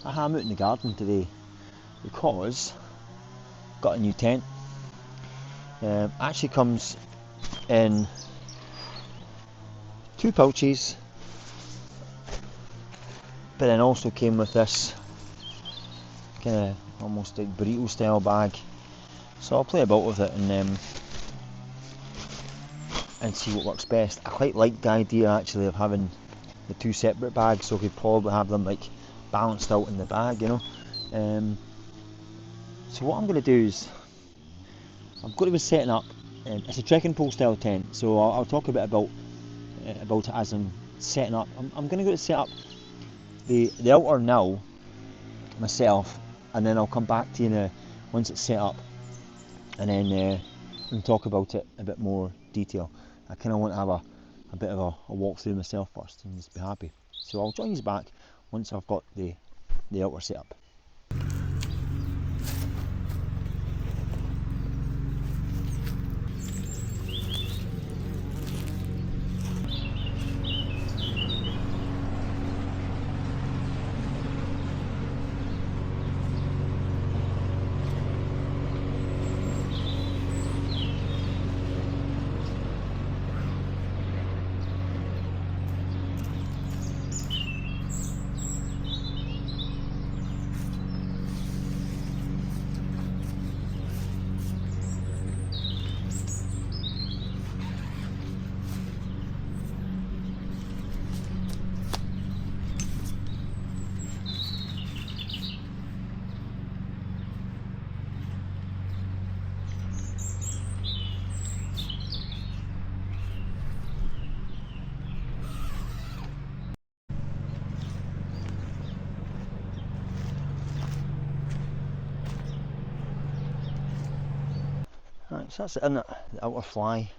I'm out in the garden today because I've got a new tent. Actually comes in 2 pouches, but then also came with this kind of almost like burrito style bag. So I'll play about with it and see what works best. I quite like the idea actually of having the 2 separate bags, so I could probably have them like balanced out in the bag, you know. So what I'm going to do is I'm going to be setting up. It's a trekking pole style tent, so I'll talk a bit about it as I'm setting up. I'm going to go to set up the outer now myself, and then I'll come back to you once it's set up, and then and talk about it a bit more detail. I kind of want to have a bit of a walk through myself first and just be happy. So I'll join you back once I've got the outer set up. Right, so that's it in the outer fly.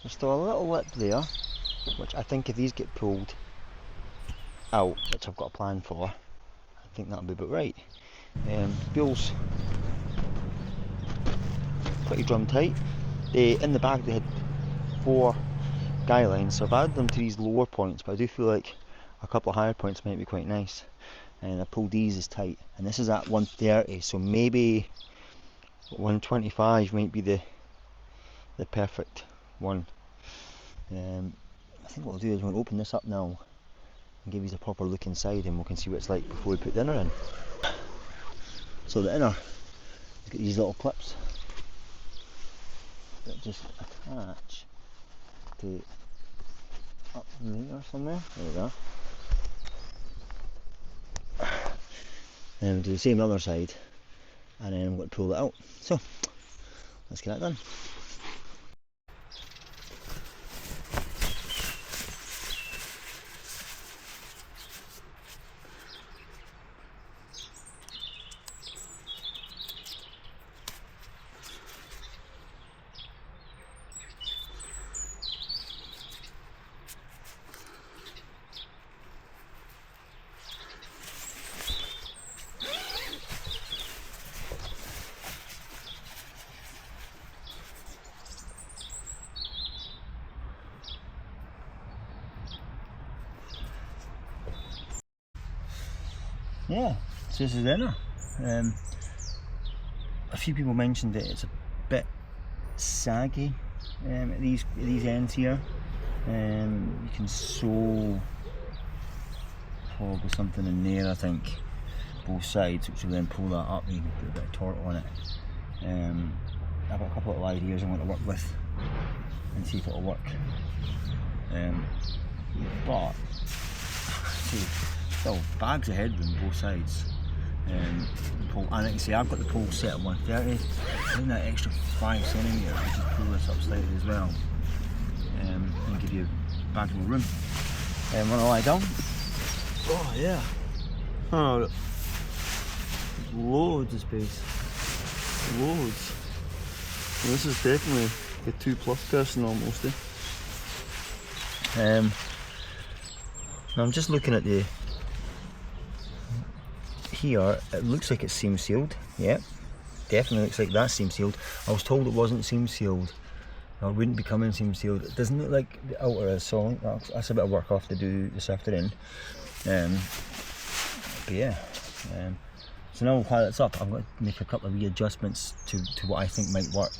There's still a little lip there, which I think if these get pulled out, which I've got a plan for, I think that'll be about right. Spool's pretty drum tight. In the bag they had 4 guy lines, so I've added them to these lower points, but I do feel like a couple of higher points might be quite nice. And I pulled these as tight, and this is at 130, so maybe 125 might be the perfect one. I think what we'll do is we'll open this up now and give you a proper look inside, and we can see what it's like before we put the inner in. So the inner has got these little clips that just attach to up there somewhere. There we go. And we'll do the same on the other side, and then I'm going to pull it out. So let's get that done. Yeah, so this is the inner. A few people mentioned that it's a bit saggy at these ends here. You can sew probably something in there, I think, both sides, which will then pull that up and you can put a bit of torque on it. I've got a couple of ideas I want to work with and see if it'll work. But see, still bags of headroom both sides. And I can see I've got the pole set at 130. I think that extra 5 centimetres, I just pull this up slightly as well, and give you bags more room. Want to lie down? Oh yeah. Oh, loads of space. Loads. Well, this is definitely the 2+ person almost. Now I'm just looking at the here. It looks like it's seam sealed. Yeah, definitely looks like that's seam sealed. I was told it wasn't seam sealed, or wouldn't be coming seam sealed. It doesn't look like the outer is, so that's a bit of work I have to do this afternoon. But yeah, so now while it's up, I'm going to make a couple of readjustments to what I think might work.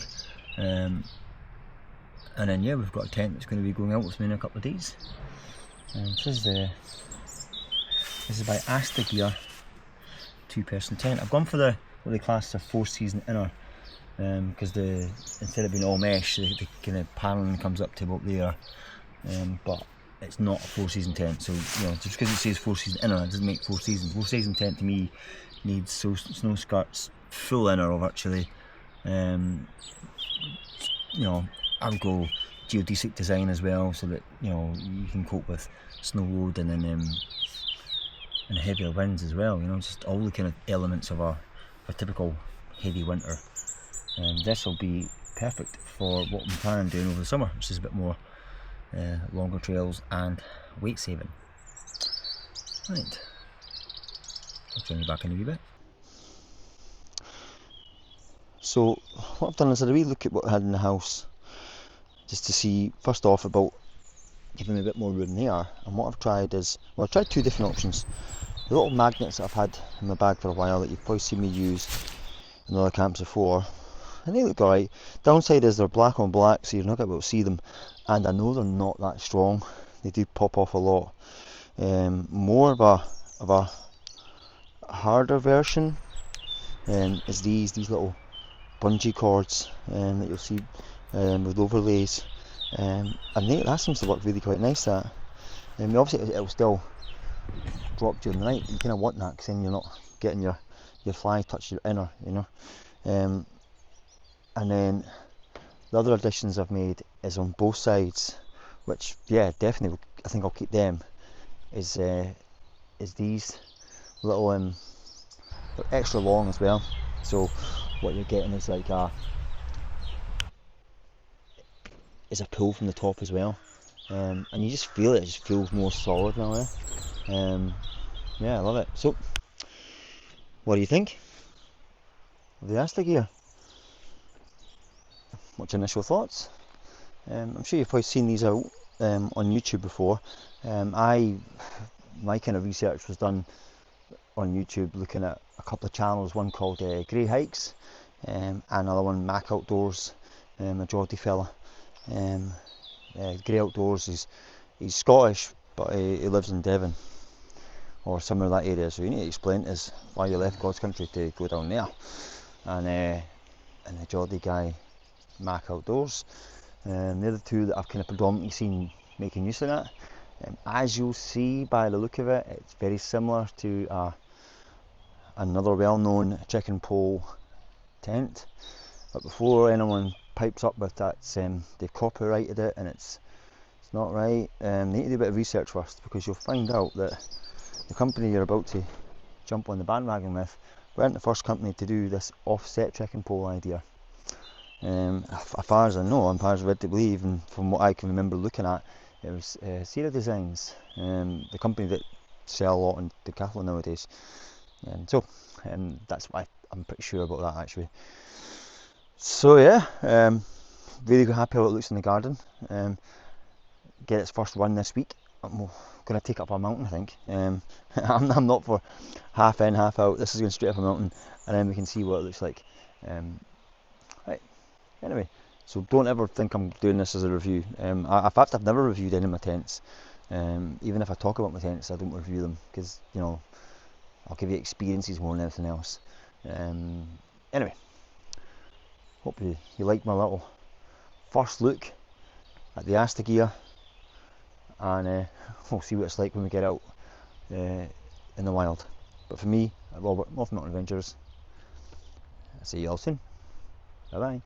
And then yeah, we've got a tent that's going to be going out with me in a couple of days. This is by Asta Gear 2-person tent. I've gone for what they class as a 4-season inner, because instead of being all mesh, the kind of paneling comes up to about there, but it's not a 4-season tent. So you know, just because it says 4-season inner, it doesn't make 4 seasons. 4-season tent to me needs snow skirts, full inner virtually. You know, I would go geodesic design as well, so that you know you can cope with snow loading and heavier winds as well. You know, just all the kind of elements of a typical heavy winter. This will be perfect for what I'm planning on doing over the summer, which is a bit more longer trails and weight saving. Right, I'll join you back in a wee bit. So what I've done is I had a wee look at what I had in the house, just to see first off about giving me a bit more room there. And what I've tried is, well, I've tried 2 different options. The little magnets that I've had in my bag for a while that you've probably seen me use in other camps before, and they look alright. Downside is they're black on black, so you're not going to be able to see them, and I know they're not that strong. They do pop off a lot. More of a harder version is these little bungee cords that you'll see with overlays, and that seems to work really quite nice. That obviously it'll still drop during the night. You kind of want that, because then you're not getting your fly touch your inner, you know. And then the other additions I've made is on both sides, which yeah, definitely I think I'll keep them. Is these little they're extra long as well. So what you're getting is like a pull from the top as well, and you just feel it. It just feels more solid now. Yeah, I love it. So, what do you think of the Asta Gear? What's your initial thoughts? I'm sure you've probably seen these out on YouTube before. My kind of research was done on YouTube looking at a couple of channels, one called Grey Hikes, and another one, Mac Outdoors, a Geordie fella. Grey Outdoors, he's Scottish, but he lives in Devon or somewhere in that area, so you need to explain to us why you left God's country to go down there. And the Geordie guy, Mac Outdoors, they're the two that I've kind of predominantly seen making use of that. As you'll see by the look of it, it's very similar to another well-known chicken pole tent, but before anyone pipes up with that, they've copyrighted it and it's not right. They need to do a bit of research first, because you'll find out that the company you're about to jump on the bandwagon with weren't the first company to do this offset chicken pole idea. As far as I know, and as far as I've read to believe, and from what I can remember looking at, it was Sierra Designs, the company that sell a lot in Decathlon nowadays. So that's why I'm pretty sure about that actually. So yeah, really happy how it looks in the garden. Get its first run this week. I'm going to take it up a mountain, I think. I'm not for half in, half out. This is going straight up a mountain, and then we can see what it looks like. Right. Anyway, so don't ever think I'm doing this as a review. In fact, I've never reviewed any of my tents. Even if I talk about my tents, I don't review them, because you know, I'll give you experiences more than anything else. Anyway, hope you liked my little first look at the Asta Gear, and we'll see what it's like when we get out in the wild. But for me, Robert, North Mountain Adventures, I'll see you all soon. Bye bye.